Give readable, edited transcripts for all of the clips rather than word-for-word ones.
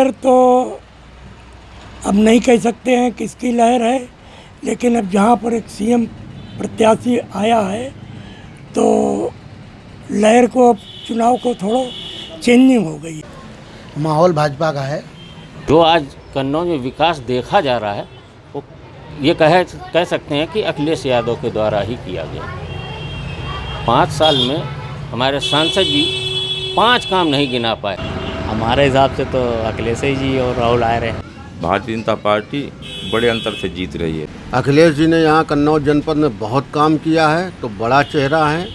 लहर तो अब नहीं कह सकते हैं किसकी लहर है, लेकिन अब जहाँ पर एक सीएम प्रत्याशी आया है तो लहर को अब चुनाव को थोड़ा चेंजिंग हो गई है। माहौल भाजपा का है। जो आज कन्नौज में विकास देखा जा रहा है वो ये कह सकते हैं कि अखिलेश यादव के द्वारा ही किया गया। 5 साल में हमारे सांसद जी 5 काम नहीं गिना पाए। हमारे हिसाब से तो अखिलेश जी और राहुल आ रहे हैं। भारतीय जनता पार्टी बड़े अंतर से जीत रही है। अखिलेश जी ने यहाँ कन्नौज जनपद में बहुत काम किया है तो बड़ा चेहरा है,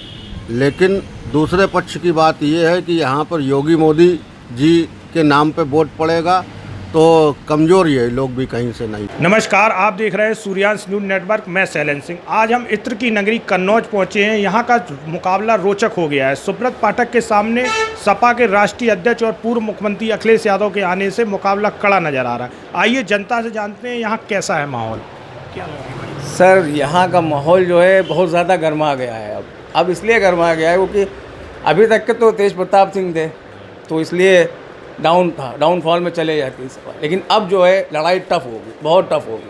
लेकिन दूसरे पक्ष की बात यह है कि यहाँ पर योगी मोदी जी के नाम पे वोट पड़ेगा तो कमज़ोर ये लोग भी कहीं से नहीं। नमस्कार, आप देख रहे हैं सूर्यांश न्यूज़ नेटवर्क। मैं शैलेंद्र सिंह। आज हम इत्र की नगरी कन्नौज पहुंचे हैं। यहां का मुकाबला रोचक हो गया है। सुब्रत पाठक के सामने सपा के राष्ट्रीय अध्यक्ष और पूर्व मुख्यमंत्री अखिलेश यादव के आने से मुकाबला कड़ा नजर आ रहा है। आइए जनता से जानते हैं यहाँ कैसा है माहौल। क्या सर, यहाँ का माहौल जो है बहुत ज़्यादा गर्मा गया है। अब इसलिए गर्मा गया है क्योंकि अभी तक के तो तेज प्रताप सिंह थे तो इसलिए डाउनफॉल में चले जाते इस बार। लेकिन अब जो है लड़ाई टफ होगी, बहुत टफ होगी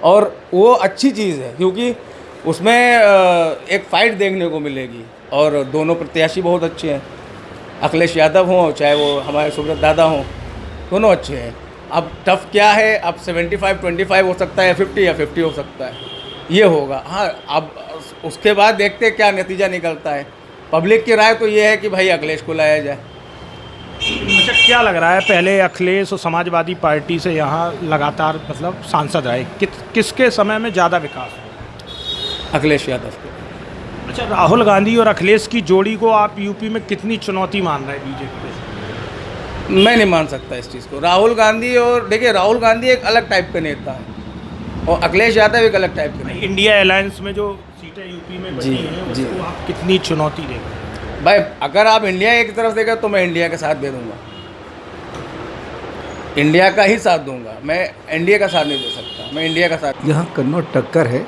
और वो अच्छी चीज़ है क्योंकि उसमें एक फ़ाइट देखने को मिलेगी और दोनों प्रत्याशी बहुत अच्छे हैं। अखिलेश यादव हों चाहे वो हमारे सुब्रत दादा हों, दोनों अच्छे हैं। अब टफ क्या है, अब 75-25 हो सकता है, 50 या 50 हो सकता है, ये होगा। हाँ, अब उसके बाद देखते क्या नतीजा निकलता है। पब्लिक की राय तो ये है कि भाई अखिलेश को लाया जाए। अच्छा, क्या लग रहा है, पहले अखिलेश और समाजवादी पार्टी से यहाँ लगातार मतलब सांसद रहे, किसके समय में ज़्यादा विकास हुआ? अखिलेश यादव के। अच्छा, राहुल गांधी और अखिलेश की जोड़ी को आप यूपी में कितनी चुनौती मान रहे हैं बीजेपी पे? मैं नहीं मान सकता इस चीज़ को। राहुल गांधी और देखिए, राहुल गांधी एक अलग टाइप का नेता है और अखिलेश यादव एक अलग टाइप के नेता। इंडिया अलायंस में जो सीटें यूपी में बची हैं उसको आप कितनी चुनौती देंगे? भाई, अगर आप इंडिया की तरफ देगा तो मैं इंडिया का साथ दे दूंगा, इंडिया का ही साथ दूंगा। मैं एनडीए का साथ नहीं दे सकता, मैं इंडिया का साथ। यहाँ कन्नौज टक्कर है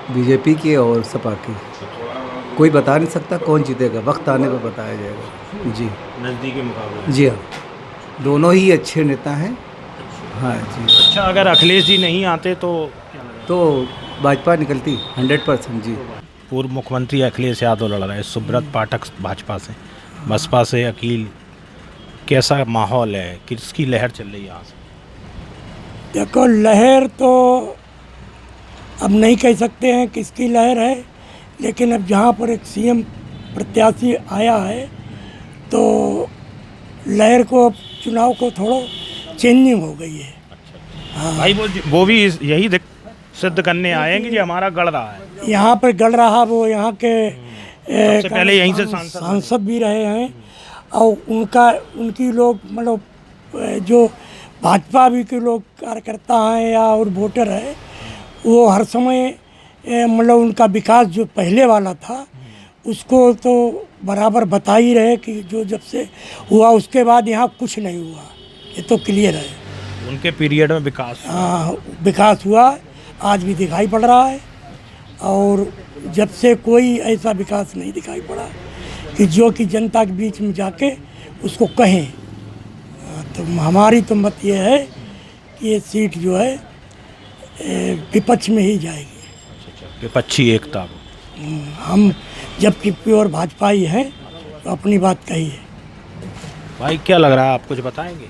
बीजेपी की और सपा की। कोई बता नहीं सकता कौन जीतेगा, वक्त आने पर बताया जाएगा। जी, नज़दीकी मुकाबला। जी हाँ, दोनों ही अच्छे नेता हैं। हाँ जी। अच्छा, अगर अखिलेश जी नहीं आते तो भाजपा निकलती 100%। जी, पूर्व मुख्यमंत्री अखिलेश यादव लड़ रहे हैं, सुब्रत पाठक भाजपा से, बसपा से अकील। कैसा माहौल है, किसकी लहर चल रही है यहाँ से? देखो, लहर तो अब नहीं कह सकते हैं किसकी लहर है, लेकिन अब जहाँ पर एक सीएम प्रत्याशी आया है तो लहर को अब चुनाव को थोड़ा चेंजिंग हो गई है। हाँ भाई, वो भी यही सिद्ध करने आएंगे कि हमारा गढ़ रहा है। यहाँ पर गढ़ रहा, वो यहाँ के सबसे पहले यहीं से सांसद भी रहे हैं और उनकी लोग मतलब जो भाजपा भी के लोग कार्यकर्ता हैं या और वोटर है, वो हर समय मतलब उनका विकास जो पहले वाला था उसको तो बराबर बता ही रहे कि जो जब से हुआ उसके बाद यहाँ कुछ नहीं हुआ, ये तो क्लियर है। उनके पीरियड में विकास हुआ, आज भी दिखाई पड़ रहा है और जब से कोई ऐसा विकास नहीं दिखाई पड़ा कि जो कि जनता के बीच में जाके उसको कहें। तो हमारी तो मत ये है कि ये सीट जो है विपक्ष में ही जाएगी। विपक्षी एकता। हम जबकि प्योर भाजपा ही हैं तो अपनी बात कही है। भाई, क्या लग रहा है, आप कुछ बताएंगे?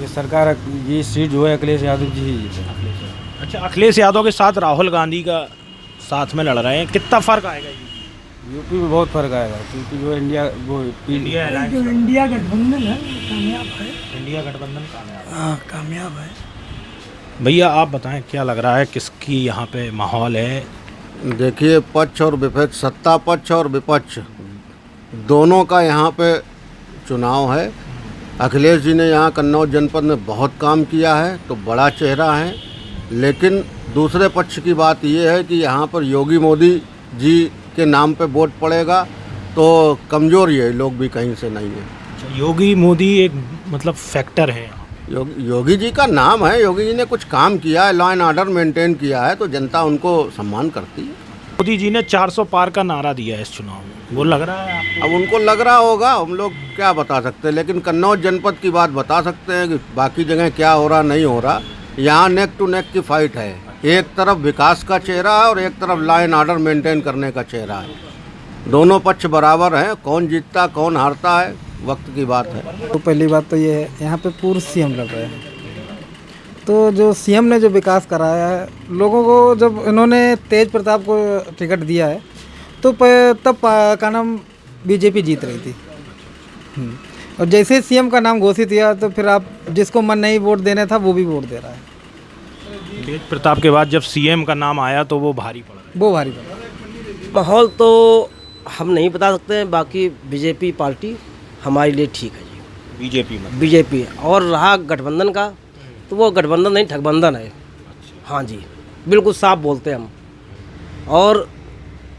ये सरकार, ये सीट जो है अखिलेश यादव जी ही जीते। अच्छा, अखिलेश यादव के साथ राहुल गांधी का साथ में लड़ रहे हैं, कितना फर्क आएगा? यूपी में बहुत फर्क आएगा क्योंकि जो इंडिया गठबंधन है कामयाब है। इंडिया गठबंधन कामयाब। हाँ, कामयाब है। भैया, आप बताएं क्या लग रहा है, किसकी यहाँ पे माहौल है? देखिए, पक्ष और विपक्ष, सत्ता पक्ष और विपक्ष दोनों का यहाँ पे चुनाव है। अखिलेश जी ने यहाँ कन्नौज जनपद में बहुत काम किया है तो बड़ा चेहरा है, लेकिन दूसरे पक्ष की बात यह है कि यहाँ पर योगी मोदी जी के नाम पे वोट पड़ेगा तो कमज़ोर ये लोग भी कहीं से नहीं है। योगी मोदी एक मतलब फैक्टर है। योगी जी का नाम है, योगी जी ने कुछ काम किया है, लॉ एंड ऑर्डर मेंटेन किया है तो जनता उनको सम्मान करती है। मोदी जी ने 400 पार का नारा दिया है इस चुनाव में, वो लग रहा है आपको? अब उनको लग रहा होगा, हम लोग क्या बता सकते हैं, लेकिन कन्नौज जनपद की बात बता सकते हैं कि बाकी जगह क्या हो रहा नहीं हो रहा। यहाँ नेक टू नेक की फाइट है, एक तरफ विकास का चेहरा है और एक तरफ लॉ एंड ऑर्डर मेंटेन करने का चेहरा है। दोनों पक्ष बराबर हैं, कौन जीतता कौन हारता है वक्त की बात है। तो पहली बात तो ये है, यहाँ पे पूर्व सीएम लड़ रहे हैं, तो जो सीएम ने जो विकास कराया है लोगों को, जब इन्होंने तेज प्रताप को टिकट दिया है तो तब का नाम बीजेपी जीत रही थी। और जैसे सीएम का नाम घोषित किया तो फिर आप जिसको मन नहीं वोट देना था वो भी वोट दे रहा है। तेज प्रताप के बाद जब सीएम का नाम आया तो वो भारी पड़ा। माहौल तो हम नहीं बता सकते हैं, बाकी बीजेपी पार्टी हमारे लिए ठीक है जी। बीजेपी और रहा गठबंधन का, तो वो गठबंधन नहीं ठगबंधन है। हाँ जी, बिल्कुल साफ बोलते हैं हम। और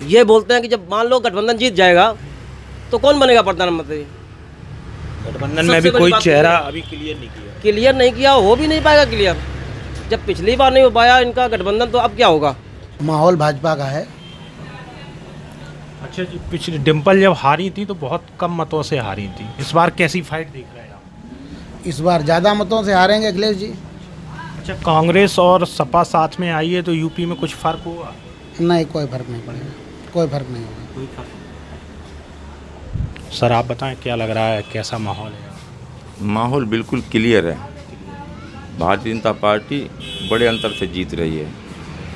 ये बोलते हैं कि जब मान लो गठबंधन जीत जाएगा तो कौन बनेगा प्रधानमंत्री? गठबंधन में भी कोई चेहरा अभी क्लियर नहीं किया, हो भी नहीं पाएगा क्लियर। जब पिछली बार नहीं हो पाया इनका गठबंधन, तो अब क्या होगा? माहौल भाजपा का है। अच्छा जी, पिछली डिम्पल जब हारी थी तो बहुत कम मतों से हारी थी, इस बार कैसी फाइट देख रहे हैं आप? इस बार ज़्यादा मतों से हारेंगे अखिलेश जी। अच्छा, कांग्रेस और सपा साथ में आई है तो यूपी में कुछ फर्क हुआ? नहीं, कोई फर्क नहीं पड़ेगा, कोई फर्क नहीं होगा। सर आप बताएं, क्या लग रहा है, कैसा माहौल है? माहौल बिल्कुल क्लियर है, भारतीय जनता पार्टी बड़े अंतर से जीत रही है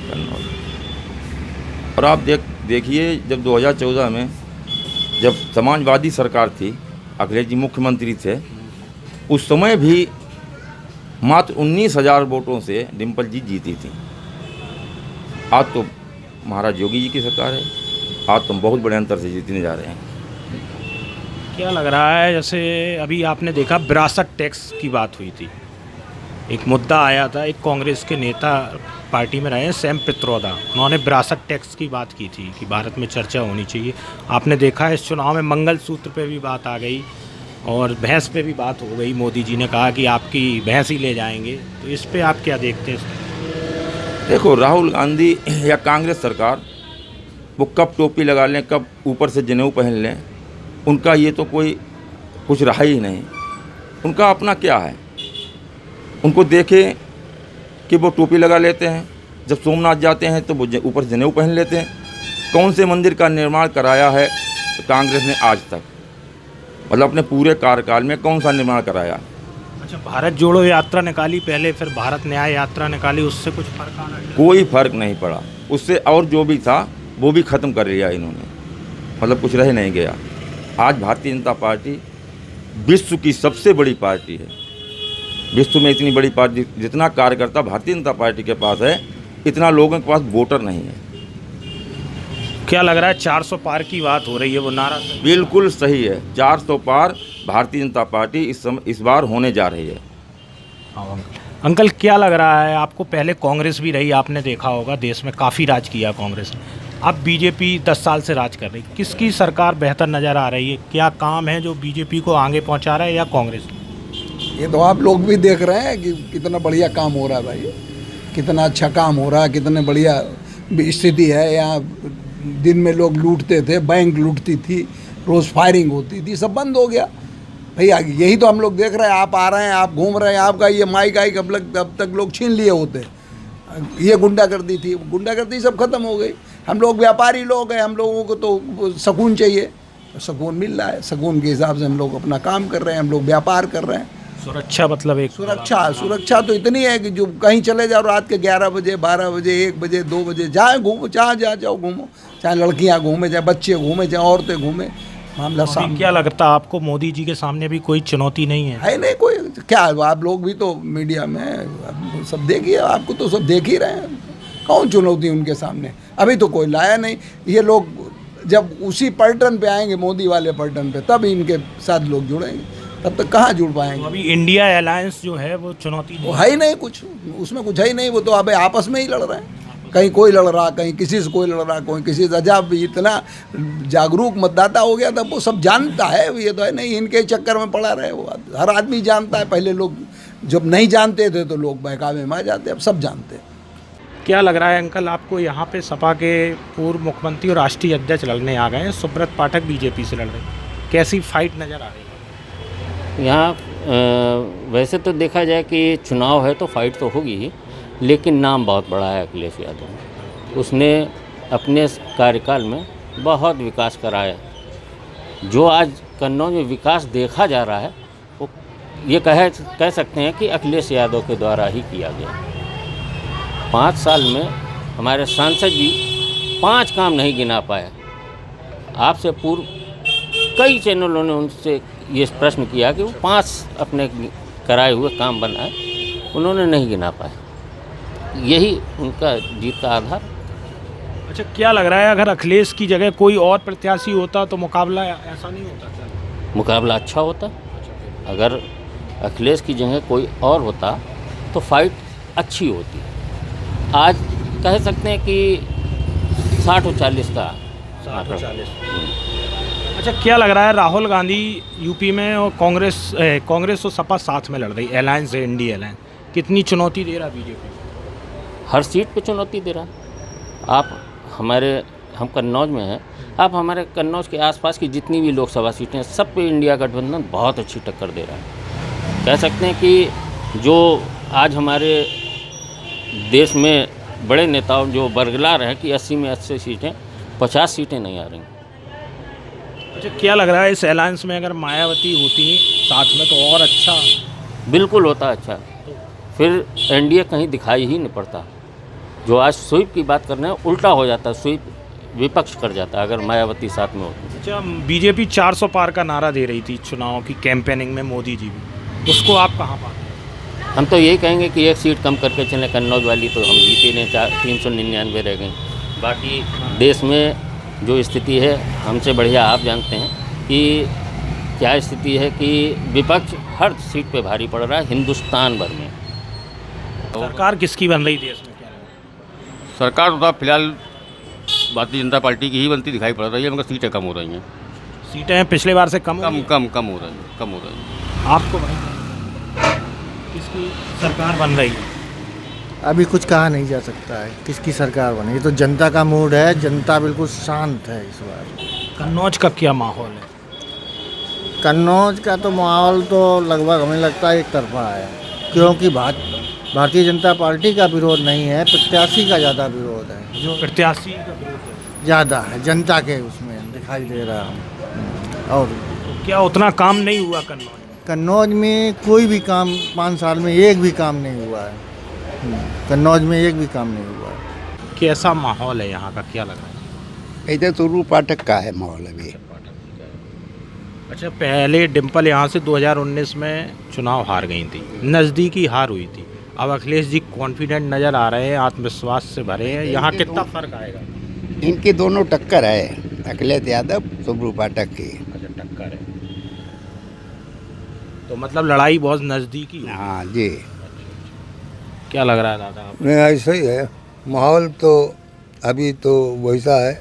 कन्नौज। और आप देखिए, जब 2014 में जब समाजवादी सरकार थी, अखिलेश जी मुख्यमंत्री थे, उस समय भी मात्र 19,000 वोटों से डिम्पल जी जीती थी। आज तो महाराज योगी जी की सरकार है, आज तो बहुत बड़े अंतर से जीतने जा रहे हैं। क्या लग रहा है, जैसे अभी आपने देखा विरासत टैक्स की बात हुई थी, एक मुद्दा आया था, एक कांग्रेस के नेता पार्टी में रहे हैं सैम पित्रोदा, उन्होंने विरासत टैक्स की बात की थी कि भारत में चर्चा होनी चाहिए। आपने देखा इस चुनाव में मंगलसूत्र पे भी बात आ गई और भैंस पे भी बात हो गई। मोदी जी ने कहा कि आपकी भैंस ही ले जाएंगे, तो इस पे आप क्या देखते हैं? देखो, राहुल गांधी या कांग्रेस सरकार वो कब टोपी लगा लें, कब ऊपर से जनेऊ पहन लें, उनका ये तो कोई कुछ रहा ही नहीं। उनका अपना क्या है, उनको देखें कि वो टोपी लगा लेते हैं, जब सोमनाथ जाते हैं तो वो ऊपर से जनेऊ पहन लेते हैं। कौन से मंदिर का निर्माण कराया है कांग्रेस ने आज तक, मतलब अपने पूरे कार्यकाल में कौन सा निर्माण कराया? अच्छा, भारत जोड़ो यात्रा निकाली पहले, फिर भारत न्याय यात्रा निकाली, उससे कुछ फर्क आ रहा है? कोई फर्क नहीं पड़ा उससे, और जो भी था वो भी ख़त्म कर लिया इन्होंने, मतलब कुछ रह नहीं गया। आज भारतीय जनता पार्टी विश्व की सबसे बड़ी पार्टी है। विश्व में इतनी बड़ी पार्टी, जितना कार्यकर्ता भारतीय जनता पार्टी के पास है, इतना लोगों के पास वोटर नहीं है। क्या लग रहा है, 400 पार की बात हो रही है, वो नारा बिल्कुल सही है। 400 पार भारतीय जनता पार्टी इस बार होने जा रही है। अंकल क्या लग रहा है आपको? पहले कांग्रेस भी रही, आपने देखा होगा देश में काफ़ी राज किया कांग्रेस ने, अब बीजेपी 10 साल से राज कर रही, किसकी सरकार बेहतर नज़र आ रही है? क्या काम है जो बीजेपी को आगे पहुंचा रहा है या कांग्रेस? ये तो आप लोग भी देख रहे हैं कि कितना बढ़िया काम हो रहा है भाई, कितना अच्छा काम हो रहा है, कितने बढ़िया स्थिति है। यहाँ दिन में लोग लूटते थे, बैंक लूटती थी, रोज़ फायरिंग होती थी, सब बंद हो गया भैया। यही तो हम लोग देख रहे हैं, आप आ रहे हैं, आप घूम रहे हैं, आपका ये माइक अब तक लोग छीन लिए होते। ये गुंडागर्दी थी, गुंडागर्दी सब खत्म हो गई। हम लोग व्यापारी लोग हैं, हम लोगों को तो सुकून चाहिए, सुकून मिल रहा है, सुकून के हिसाब से हम लोग अपना काम कर रहे हैं, हम लोग व्यापार कर रहे हैं। सुरक्षा मतलब एक सुरक्षा तो इतनी है कि जो कहीं चले जाओ रात के 11 बजे, 12 बजे, 1 बजे, 2 बजे, जहाँ घूमो, जहाँ जाओ घूमो, चाहे लड़कियाँ घूमे, चाहे बच्चे घूमे, चाहे औरतें घूमे, मामला सामने। क्या लगता है आपको, मोदी जी के सामने भी कोई चुनौती नहीं है? नहीं, कोई क्या, आप लोग भी तो मीडिया में सब देखिए, आपको तो सब देख ही रहे हैं, कौन चुनौती उनके सामने? अभी तो कोई लाया नहीं। ये लोग जब उसी पलटन पे आएंगे, मोदी वाले पलटन पे, तब इनके साथ लोग जुड़ेंगे, तब तक कहाँ जुड़ पाएंगे? अभी इंडिया अलायंस जो है वो चुनौती वो है ही नहीं, कुछ उसमें कुछ है ही नहीं। वो तो अब आपस में ही लड़ रहे हैं, कहीं कोई लड़ रहा, कहीं किसी से कोई लड़ रहा, कोई किसी से। जब इतना जागरूक मतदाता हो गया तब वो सब जानता है, ये तो है नहीं इनके चक्कर में पड़ा रहे। वो हर आदमी जानता है, पहले लोग जब नहीं जानते थे तो लोग बहकावे में आ जाते, अब सब जानते हैं। क्या लग रहा है अंकल आपको, यहाँ पे सपा के पूर्व मुख्यमंत्री और राष्ट्रीय अध्यक्ष लड़ने आ गए हैं, सुब्रत पाठक बीजेपी से लड़ रहे हैं, कैसी फाइट नज़र आ रही है? यहाँ वैसे तो देखा जाए कि चुनाव है तो फाइट तो होगी ही, लेकिन नाम बहुत बड़ा है अखिलेश यादव। उसने अपने कार्यकाल में बहुत विकास कराया। जो आज कन्नौज में विकास देखा जा रहा है वो ये कह सकते हैं कि अखिलेश यादव के द्वारा ही किया गया। 5 साल में हमारे सांसद जी 5 काम नहीं गिना पाए। आपसे पूर्व कई चैनलों ने उनसे ये प्रश्न किया कि वो 5 अपने कराए हुए काम बनाए, उन्होंने नहीं गिना पाए। यही उनका जीत का आधार। अच्छा, क्या लग रहा है अगर अखिलेश की जगह कोई और प्रत्याशी होता तो मुकाबला ऐसा नहीं होता? मुकाबला अच्छा होता। अगर अखिलेश की जगह कोई और होता तो फाइट अच्छी होती। आज कह सकते हैं कि 60-40 का 60-40। अच्छा, क्या लग रहा है राहुल गांधी यूपी में और कांग्रेस और सपा साथ में लड़ रही, अलायंस है, इंडिया अलायंस, कितनी चुनौती दे रहा बीजेपी? हर सीट पे चुनौती दे रहा। हम कन्नौज में हैं, आप हमारे कन्नौज के आसपास की जितनी भी लोकसभा सीटें हैं सब पे इंडिया गठबंधन बहुत अच्छी टक्कर दे रहा है। कह सकते हैं कि जो आज हमारे देश में बड़े नेताओं जो बरगला रहे हैं कि 80 में 80 सीटें, 50 सीटें नहीं आ रही। अच्छा, क्या लग रहा है इस अलायंस में अगर मायावती होती साथ में तो और अच्छा? बिल्कुल होता अच्छा, फिर एनडीए कहीं दिखाई ही नहीं पड़ता। जो आज स्वीप की बात कर रहे हैं उल्टा हो जाता, स्वीप विपक्ष कर जाता अगर मायावती साथ में होती। अच्छा, बीजेपी 400 पार का नारा दे रही थी चुनाव की कैंपेनिंग में, मोदी जी भी, उसको आप कहाँ पाते हैं? हम तो यही कहेंगे कि 1 सीट कम करके चलें। कन्नौज वाली तो हम जीते नहीं, 399 रह गई। बाकी देश में जो स्थिति है हमसे बढ़िया आप जानते हैं कि क्या स्थिति है कि विपक्ष हर सीट पे भारी पड़ रहा है हिंदुस्तान भर में। सरकार किसकी बन रही देश में, क्या लगा? सरकार तो फिलहाल भारतीय जनता पार्टी की ही बनती दिखाई पड़ रही है, मगर सीटें कम हो रही हैं। सीटें पिछले बार से कम हो रही हैं। आपको किसकी सरकार बन रही है? अभी कुछ कहा नहीं जा सकता है किसकी सरकार बने, ये तो जनता का मूड है, जनता बिल्कुल शांत है इस बार। कन्नौज का क्या माहौल है? कन्नौज का तो माहौल तो लगभग हमें लगता है एक तरफा है, क्योंकि भारतीय जनता पार्टी का विरोध नहीं है, प्रत्याशी का ज़्यादा विरोध है। जो प्रत्याशी का विरोध है ज़्यादा है, जनता के उसमें दिखाई दे रहा है। और तो क्या उतना काम नहीं हुआ कन्नौज में? कोई भी काम 5 साल में एक भी काम नहीं हुआ है। कन्नौज में एक भी काम नहीं हुआ है। कैसा माहौल है यहाँ का, क्या लग रहा है? इधर तो पाठक का है माहौल अभी। अच्छा, पहले डिम्पल यहाँ से 2019 में चुनाव हार गई थी, नज़दीकी हार हुई थी। अब अखिलेश जी कॉन्फिडेंट नज़र आ रहे हैं, आत्मविश्वास से भरे हैं। यहाँ कितना फर्क आएगा? इनके दोनों टक्कर है, अखिलेश यादव सुब्रू पाठक की। अच्छा, टक्कर है तो मतलब लड़ाई बहुत नज़दीकी। हाँ जी। क्या लग रहा है दादा? नहीं, ऐसा ही है माहौल तो अभी तो वैसा है,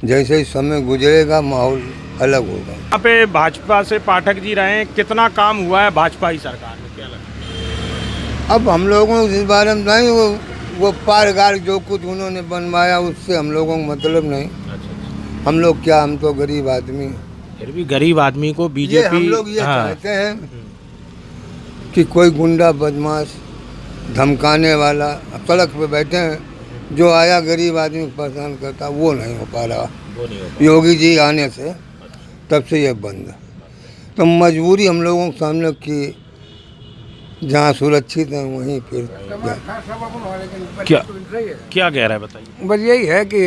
जैसे ही समय गुजरेगा माहौल अलग होगा। यहाँ पे भाजपा से पाठक जी रहे हैं, कितना काम हुआ है भाजपा की सरकार में, क्या लगता है? अब हम लोगों को इस बारे में नहीं, वो पारगार जो कुछ उन्होंने बनवाया उससे हम लोगों को मतलब नहीं। अच्छा। हम लोग क्या, हम तो गरीब आदमी। फिर भी गरीब आदमी को बीजेपी, हम लोग ये चाहते हैं कि कोई गुंडा बदमाश धमकाने वाला अब सड़क पे बैठे हैं, जो आया गरीब आदमी को परेशान करता, वो नहीं हो पा रहा। योगी जी आने से तब से ये बंद। तो मजबूरी हम लोगों के सामने कि जहाँ सुरक्षित हैं वहीं फिर क्या कह रहा है बताइए? बस यही है कि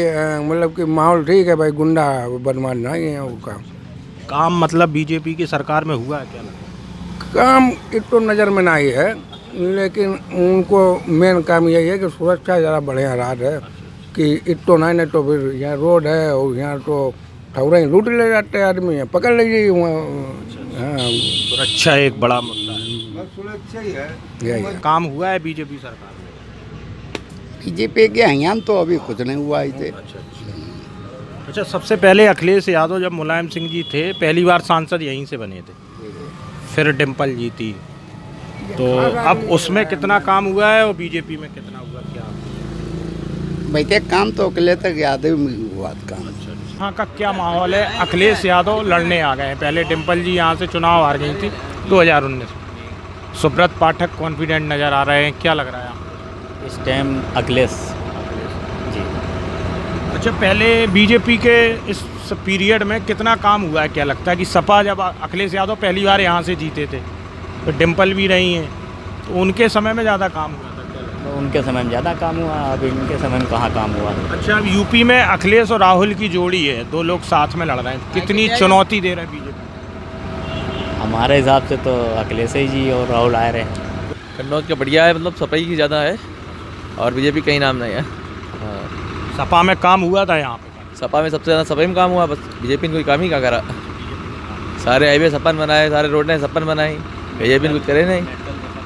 मतलब कि माहौल ठीक है भाई, गुंडा बदमाश नहीं है उनका काम। मतलब बीजेपी की सरकार में हुआ है क्या? काम एक तो नज़र में नहीं है, लेकिन उनको मेन काम यही है कि सुरक्षा ज़्यादा बढ़िया राज है कि इतो नहीं तो फिर यहाँ रोड है और यहाँ तो ठौरे लूट ले जाते हैं आदमी, है पकड़ लीजिए वहाँ। हाँ, सुरक्षा एक बड़ा मुद्दा है। सुरक्षा ही है, यही काम हुआ है बीजेपी सरकार में? बीजेपी के यहाँ तो अभी कुछ नहीं हुआ इसे। अच्छा, सबसे पहले अखिलेश यादव जब मुलायम सिंह जी थे पहली बार सांसद यहीं से बने थे, फिर डिम्पल जी थी, तो अब उसमें कितना काम हुआ है और बीजेपी में कितना हुआ, क्या? वैसे काम तो अकेले तक यादव में हुआ काम। यहाँ का क्या माहौल है? अखिलेश यादव लड़ने आ गए हैं। पहले डिम्पल जी यहाँ से चुनाव हार गई थी 2019 में। सुब्रत पाठक कॉन्फिडेंट नज़र आ रहे हैं, क्या लग रहा है आपको? इस टाइम अखिलेश जी। अच्छा, पहले बीजेपी के इस पीरियड में कितना काम हुआ है? क्या लगता है कि सपा, जब अखिलेश यादव पहली बार यहाँ से जीते थे तो डिम्पल भी रही हैं, तो उनके समय में ज़्यादा काम हुआ था? तो उनके समय में ज़्यादा काम हुआ, अब इनके समय में कहाँ काम हुआ। अच्छा, अब यूपी में अखिलेश और राहुल की जोड़ी है, दो लोग साथ में लड़ रहे हैं, कितनी चुनौती दे रहे हैं बीजेपी? हमारे हिसाब से तो अखिलेश जी और राहुल आ रहे हैं। कन्नौज का बढ़िया है, मतलब सपा की ज़्यादा है और बीजेपी कहीं नाम नहीं है। सपा में काम हुआ था यहाँ पे? सपा में सबसे ज़्यादा सपा में काम हुआ, बस बीजेपी ने कोई काम ही क्या करा। सारे हाईवे सपन बनाए, सारे रोडें सपन बनाई, बीजेपी ने कुछ करे नहीं।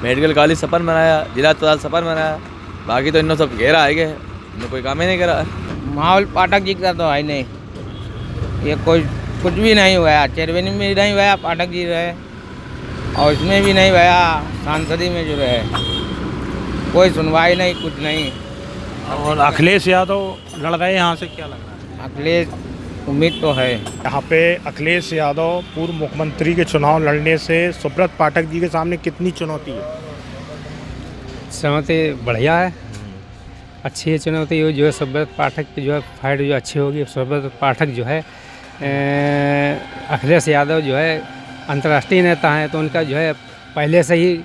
मेडिकल कॉलेज सपन बनाया, जिला अस्पताल सपन बनाया, बाकी तो इन्होंने सब घेरा आए गए, इन्होंने कोई काम ही नहीं करा। माहौल पाठक जी का तो है नहीं, ये कोई कुछ भी नहीं हुआ। चेरवेनी में नहीं हुआ, पाठक जी रहे, और इसमें भी नहीं हुआ, सांसदी में जो रहे, कोई सुनवाई नहीं, कुछ नहीं। और अखिलेश यादव लड़ रहे हैं यहाँ से, क्या लग रहा है? अखिलेश उम्मीद तो है। यहाँ पे अखिलेश यादव पूर्व मुख्यमंत्री के चुनाव लड़ने से सुब्रत पाठक जी के सामने कितनी चुनौती है? चुनौती बढ़िया है, अच्छी है चुनौती। जो है सुब्रत पाठक की जो है फाइट जो अच्छी होगी। सुब्रत पाठक जो है, अखिलेश यादव जो है अंतर्राष्ट्रीय नेता हैं, तो उनका जो है पहले से ही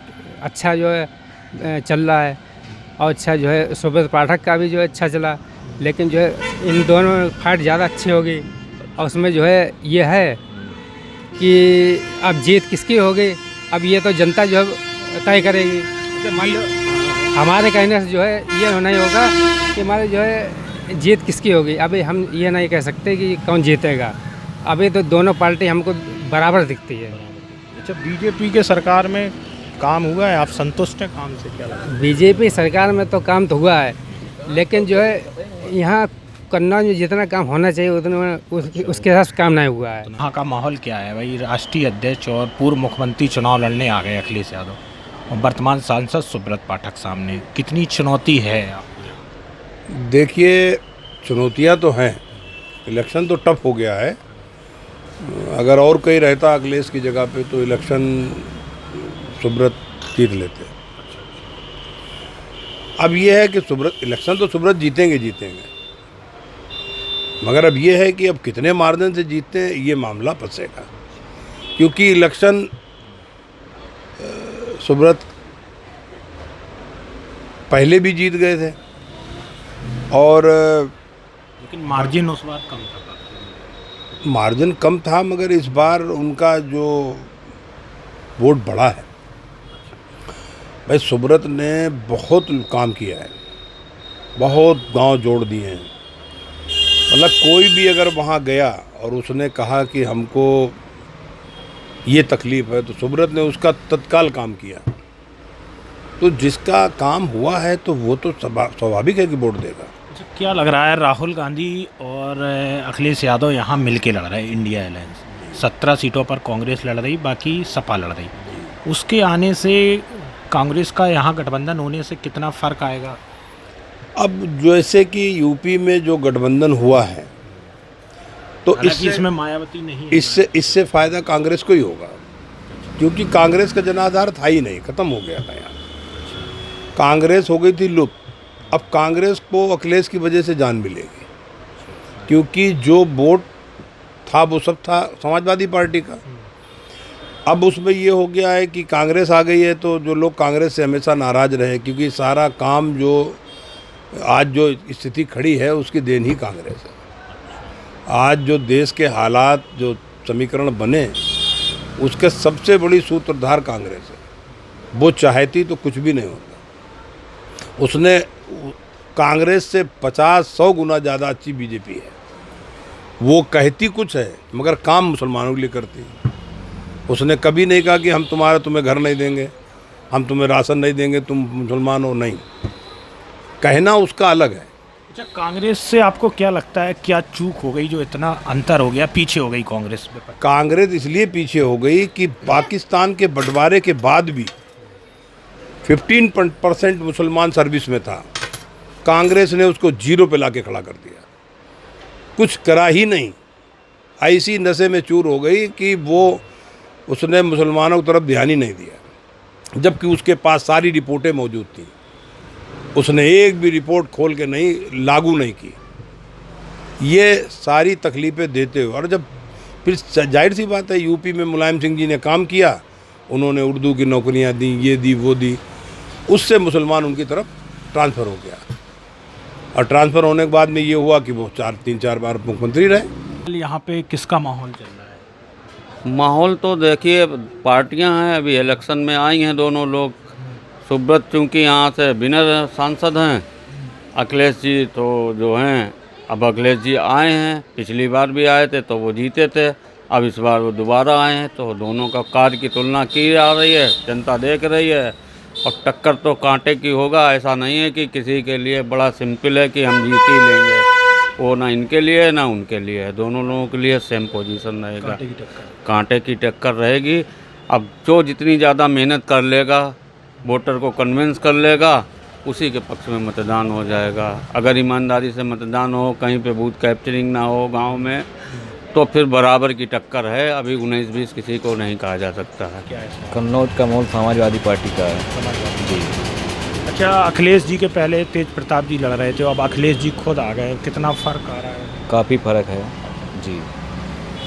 अच्छा जो है चल रहा है, और अच्छा जो है सुब्रत पाठक का भी जो है अच्छा चला। लेकिन जो है इन दोनों में फाइट ज़्यादा अच्छी होगी, और उसमें जो है ये है कि अब जीत किसकी होगी, अब ये तो जनता जो है तय करेगी। हमारे कहने से जो है ये नहीं होगा कि हमारे जो है जीत किसकी होगी। अभी हम ये नहीं कह सकते कि कौन जीतेगा, अभी तो दोनों पार्टी हमको बराबर दिखती है। अच्छा, बीजेपी के सरकार में काम हुआ है, आप संतुष्ट हैं काम से? क्या लगता है? बीजेपी सरकार में तो काम तो हुआ है, लेकिन जो है यहाँ कन्नौज में जितना काम होना चाहिए उतना उसके हिसाब से काम नहीं हुआ है। यहाँ का माहौल क्या है भाई? राष्ट्रीय अध्यक्ष और पूर्व मुख्यमंत्री चुनाव लड़ने आ गए अखिलेश यादव, और वर्तमान सांसद सुब्रत पाठक सामने, कितनी चुनौती है? देखिए, चुनौतियाँ तो हैं, इलेक्शन तो टफ हो गया है। अगर और कोई रहता अखिलेश की जगह पे तो इलेक्शन सुब्रत जीत लेते। अब ये है कि सुब्रत इलेक्शन तो सुब्रत जीतेंगे, मगर अब ये है कि अब कितने मार्जिन से जीतते हैं ये मामला फंसेगा, क्योंकि इलेक्शन सुब्रत पहले भी जीत गए थे, और लेकिन मार्जिन उस बार कम था। मार्जिन कम था, मगर इस बार उनका जो वोट बढ़ा है। भाई सुब्रत ने बहुत काम किया है, बहुत गांव जोड़ दिए हैं। मतलब कोई भी अगर वहाँ गया और उसने कहा कि हमको ये तकलीफ़ है, तो सुब्रत ने उसका तत्काल काम किया। तो जिसका काम हुआ है तो वो तो स्वाभाविक है कि वोट देगा। क्या लग रहा है, राहुल गांधी और अखिलेश यादव यहाँ मिलके लड़ रहे हैं, इंडिया अलायंस 17 सीटों पर कांग्रेस लड़ रही, बाकी सपा लड़ रही। उसके आने से कांग्रेस का यहाँ गठबंधन होने से कितना फ़र्क आएगा? अब जैसे कि यूपी में जो गठबंधन हुआ है, तो इसमें मायावती नहीं है, इससे फ़ायदा कांग्रेस को ही होगा, क्योंकि कांग्रेस का जनाधार था ही नहीं, ख़त्म हो गया था यहाँ। कांग्रेस हो गई थी लुप्त। अब कांग्रेस को अखिलेश की वजह से जान मिलेगी, क्योंकि जो वोट था वो सब था समाजवादी पार्टी का। अब उसमें ये हो गया है कि कांग्रेस आ गई है, तो जो लोग कांग्रेस से हमेशा नाराज़ रहे, क्योंकि सारा काम जो आज जो स्थिति खड़ी है उसकी देन ही कांग्रेस है। आज जो देश के हालात, जो समीकरण बने, उसके सबसे बड़ी सूत्रधार कांग्रेस है। वो चाहती तो कुछ भी नहीं होता। उसने कांग्रेस से 50-100 गुना ज़्यादा अच्छी बीजेपी है। वो कहती कुछ है मगर काम मुसलमानों के लिए करती है। उसने कभी नहीं कहा कि हम तुम्हें घर नहीं देंगे, हम तुम्हें राशन नहीं देंगे, तुम मुसलमान हो, नहीं। कहना उसका अलग है। अच्छा, कांग्रेस से आपको क्या लगता है, क्या चूक हो गई जो इतना अंतर हो गया, पीछे हो गई कांग्रेस पे? कांग्रेस इसलिए पीछे हो गई कि पाकिस्तान के बंटवारे के बाद भी 15% मुसलमान सर्विस में था, कांग्रेस ने उसको 0 पे ला के खड़ा कर दिया, कुछ करा ही नहीं। ऐसी नशे में चूर हो गई कि वो उसने मुसलमानों की तरफ ध्यान ही नहीं दिया, जबकि उसके पास सारी रिपोर्टें मौजूद थी। उसने एक भी रिपोर्ट खोल के नहीं लागू नहीं की। ये सारी तकलीफ़ें देते हुए, और जब फिर जाहिर सी बात है, यूपी में मुलायम सिंह जी ने काम किया, उन्होंने उर्दू की नौकरियां दी, ये दी वो दी, उससे मुसलमान उनकी तरफ ट्रांसफ़र हो गया। और ट्रांसफ़र होने के बाद में ये हुआ कि वो 3-4 बार मुख्यमंत्री रहे। यहाँ पे किसका माहौल चल रहा है? माहौल तो देखिए, पार्टियां हैं, अभी इलेक्शन में आई हैं दोनों लोग। सुब्रत चूँकि यहाँ से विनर सांसद हैं, अखिलेश जी तो जो हैं, अब अखिलेश जी आए हैं, पिछली बार भी आए थे तो वो जीते थे, अब इस बार वो दोबारा आए हैं, तो दोनों का कार्य की तुलना की जा रही है, जनता देख रही है। और टक्कर तो कांटे की होगा, ऐसा नहीं है कि किसी के लिए बड़ा सिंपल है कि हम जीत ही लेंगे। वो ना इनके लिए है ना उनके लिए है, दोनों लोगों के लिए सेम पोजीशन रहेगा, कांटे की टक्कर रहेगी। अब जो जितनी ज़्यादा मेहनत कर लेगा, वोटर को कन्विंस कर लेगा, उसी के पक्ष में मतदान हो जाएगा। अगर ईमानदारी से मतदान हो, कहीं पे बूथ कैप्चरिंग ना हो गांव में, तो फिर बराबर की टक्कर है। अभी 19-20 किसी को नहीं कहा जा सकता है। कन्नौज का माहौल समाजवादी पार्टी का है जी। अच्छा, अखिलेश जी के पहले तेज प्रताप जी लड़ रहे थे, अब अखिलेश जी खुद आ गए, कितना फ़र्क आ रहा है? काफ़ी फ़र्क है जी।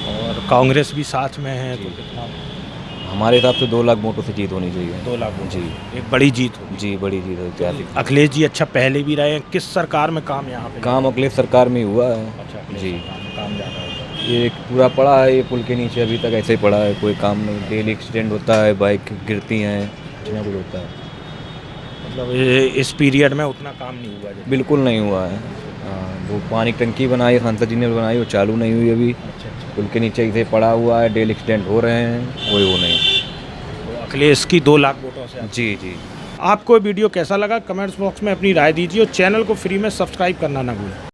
और कांग्रेस भी साथ में है, तो कितना? हमारे हिसाब से 2 लाख वोटों से जीत होनी चाहिए। 2 लाख जी, एक बड़ी जीत हो जी, बड़ी जीत हो ऐतिहासिक। अखिलेश जी अच्छा पहले भी रहे हैं, किस सरकार में काम यहाँ पे? काम अखिलेश सरकार में ही हुआ है। अच्छा जी, काम ज़्यादा है। ये पूरा पड़ा है, ये पुल के नीचे अभी तक ऐसे ही पड़ा है, कोई काम नहीं। डेली एक्सीडेंट होता है, बाइक गिरती हैं, कुछ ना कुछ होता है। मतलब इस पीरियड में उतना काम नहीं हुआ? बिल्कुल नहीं हुआ है। वो पानी टंकी बनाई सांसद जी ने बनाई, वो चालू नहीं हुई अभी। पुल के नीचे इसे पड़ा हुआ है, डेली एक्सीडेंट हो रहे हैं, कोई वो नहीं। तो अखिलेश की 2 लाख वोटों से? जी जी। आपको वीडियो कैसा लगा कमेंट्स बॉक्स में अपनी राय दीजिए, और चैनल को फ्री में सब्सक्राइब करना ना भूलें।